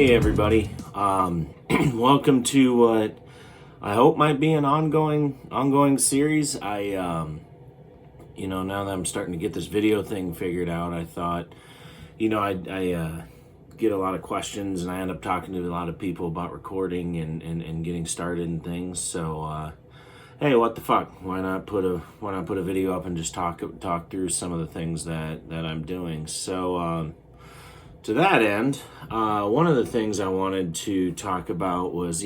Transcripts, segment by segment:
Hey everybody, welcome to what I hope might be an ongoing series. Now that I'm starting to get this video thing figured out, I thought, I get a lot of questions and I end up talking to a lot of people about recording and getting started and things. So, hey, what the fuck? Why not put a video up and just talk through some of the things that I'm doing? So, to that end, one of the things I wanted to talk about was,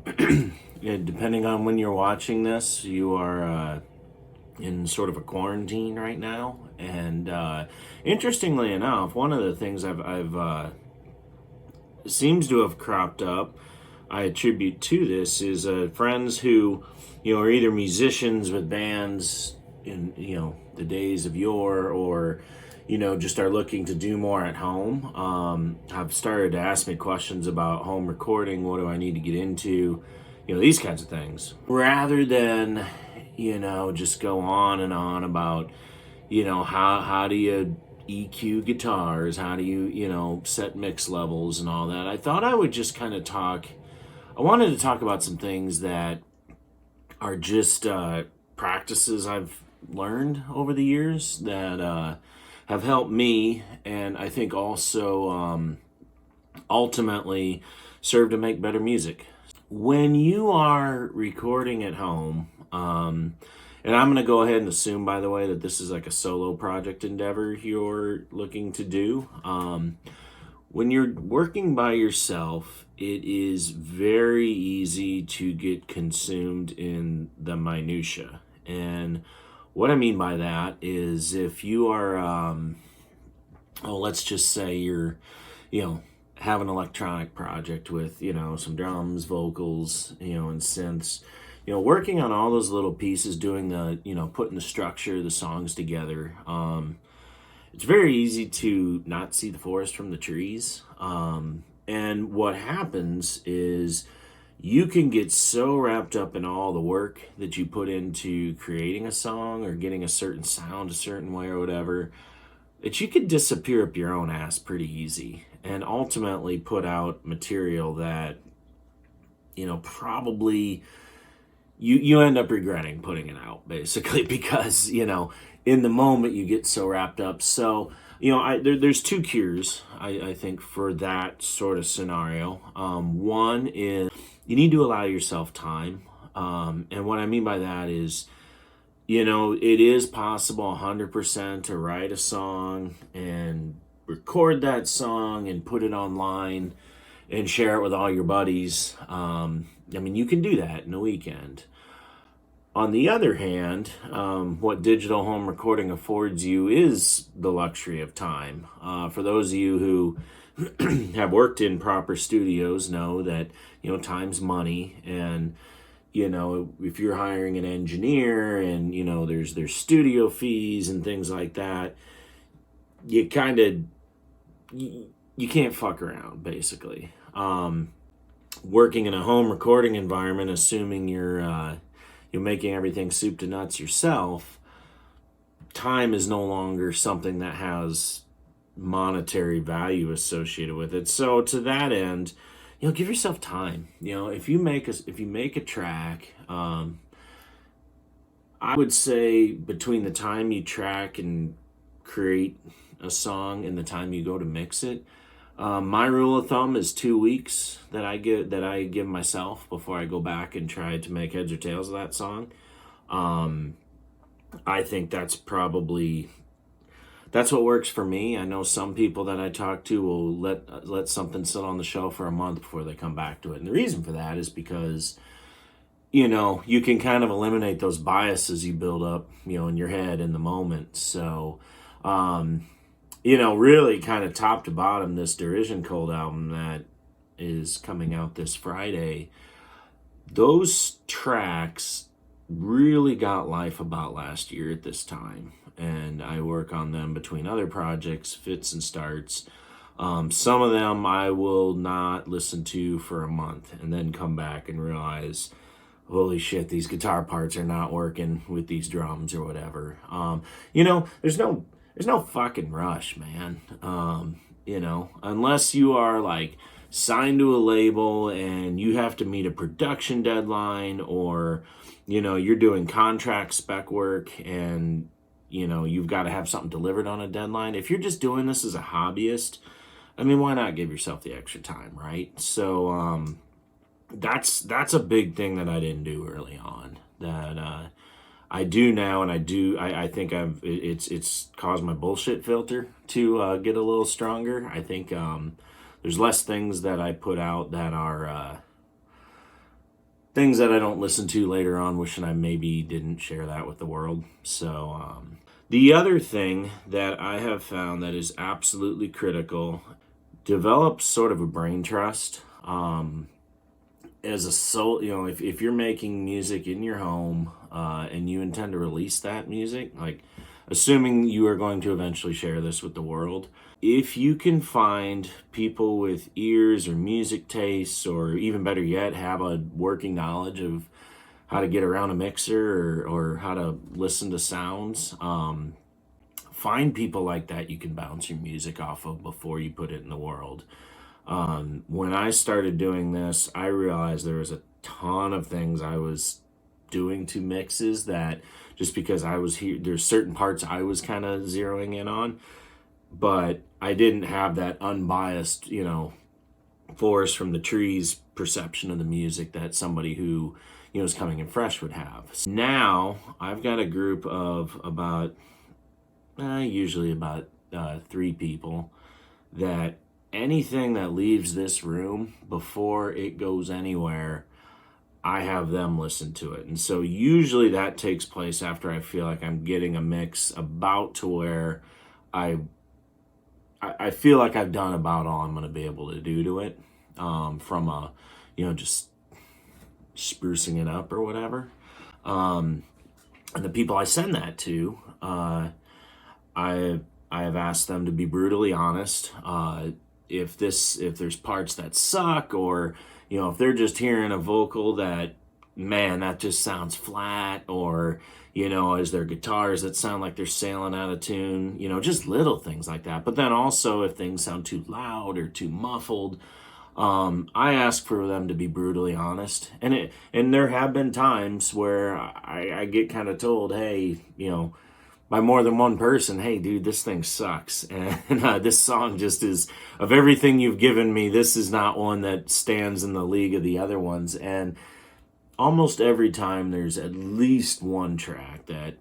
depending on when you're watching this, you are in sort of a quarantine right now. And interestingly enough, one of the things I've seems to have cropped up, I attribute to this, is friends who, are either musicians with bands in, the days of yore, or just are looking to do more at home. Have started to ask me questions about home recording. What do I need to get into? These kinds of things. Rather than, just go on and on about, how do you EQ guitars? How do you, set mix levels and all that? I thought I would just kind of I wanted to talk about some things that are just practices I've learned over the years that have helped me, and I think also ultimately serve to make better music. When you are recording at home, and I'm going to go ahead and assume, by the way, that this is like a solo project endeavor you're looking to do. When you're working by yourself, it is very easy to get consumed in the minutia. And what I mean by that is if you are, let's just say you're, have an electronic project with, some drums, vocals, and synths, working on all those little pieces, doing the, putting the structure, the songs together. It's very easy to not see the forest from the trees. And what happens is you can get so wrapped up in all the work that you put into creating a song or getting a certain sound a certain way or whatever, that you could disappear up your own ass pretty easy and ultimately put out material that, probably you end up regretting putting it out, basically, because, in the moment you get so wrapped up. So, there's two cures, I think, for that sort of scenario. One is you need to allow yourself time. And what I mean by that is, it is possible 100% to write a song and record that song and put it online and share it with all your buddies. You can do that in a weekend. On the other hand, what digital home recording affords you is the luxury of time. For those of you who have worked in proper studios know that, time's money. And, if you're hiring an engineer and, there's studio fees and things like that, you kind of, you can't fuck around, basically. Working in a home recording environment, assuming you're making everything soup to nuts yourself, time is no longer something that has monetary value associated with it. So to that end, give yourself time. If you make a track, I would say between the time you track and create a song and the time you go to mix it, my rule of thumb is 2 weeks that I give myself before I go back and try to make heads or tails of that song. I think that's what works for me. I know some people that I talk to will let something sit on the shelf for a month before they come back to it. And the reason for that is because, you can kind of eliminate those biases you build up, in your head in the moment. So, really kind of top to bottom, this Derision Cold album that is coming out this Friday, those tracks really got life about last year at this time. And I work on them between other projects, fits and starts. Some of them I will not listen to for a month and then come back and realize, holy shit, these guitar parts are not working with these drums or whatever. There's no fucking rush, man. Unless you are like signed to a label and you have to meet a production deadline, or you're doing contract spec work and you've got to have something delivered on a deadline. If you're just doing this as a hobbyist, I mean, why not give yourself the extra time, right? So that's a big thing that I didn't do early on that I do now, and I think it's caused my bullshit filter to get a little stronger. I think there's less things that I put out that are things that I don't listen to later on, wishing I maybe didn't share that with the world. So the other thing that I have found that is absolutely critical, develop sort of a brain trust. As a soul, if you're making music in your home and you intend to release that music, like assuming you are going to eventually share this with the world, if you can find people with ears or music tastes, or even better yet, have a working knowledge of how to get around a mixer or how to listen to sounds, find people like that you can bounce your music off of before you put it in the world. When I started doing this, I realized there was a ton of things I was doing to mixes that just because I was here, there's certain parts I was kind of zeroing in on, but I didn't have that unbiased, forest from the trees perception of the music that somebody who, is coming in fresh would have. Now I've got a group of about, usually about 3 people that anything that leaves this room before it goes anywhere, I have them listen to it. And so usually that takes place after I feel like I'm getting a mix about to where I feel like I've done about all I'm going to be able to do to it, from a, just sprucing it up or whatever. And the people I send that to, I have asked them to be brutally honest. If there's parts that suck, or if they're just hearing a vocal that, man, that just sounds flat, or is there guitars that sound like they're sailing out of tune, just little things like that. But then also if things sound too loud or too muffled, I ask for them to be brutally honest. And there have been times where I get kind of told, hey, by more than one person, hey, dude, this thing sucks. And this song just is, of everything you've given me, this is not one that stands in the league of the other ones. And almost every time there's at least one track that,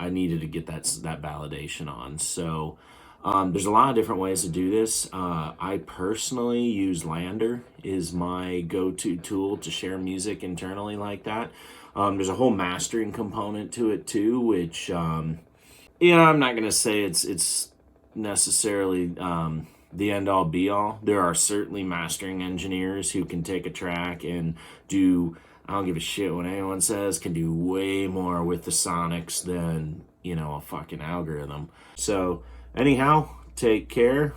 I needed to get that validation on. So there's a lot of different ways to do this. I personally use Lander is my go-to tool to share music internally like that. There's a whole mastering component to it too, which, I'm not going to say it's necessarily the end-all be-all. There are certainly mastering engineers who can take a track and do, I don't give a shit what anyone says, can do way more with the sonics than, a fucking algorithm. So anyhow, take care.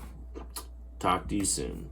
Talk to you soon.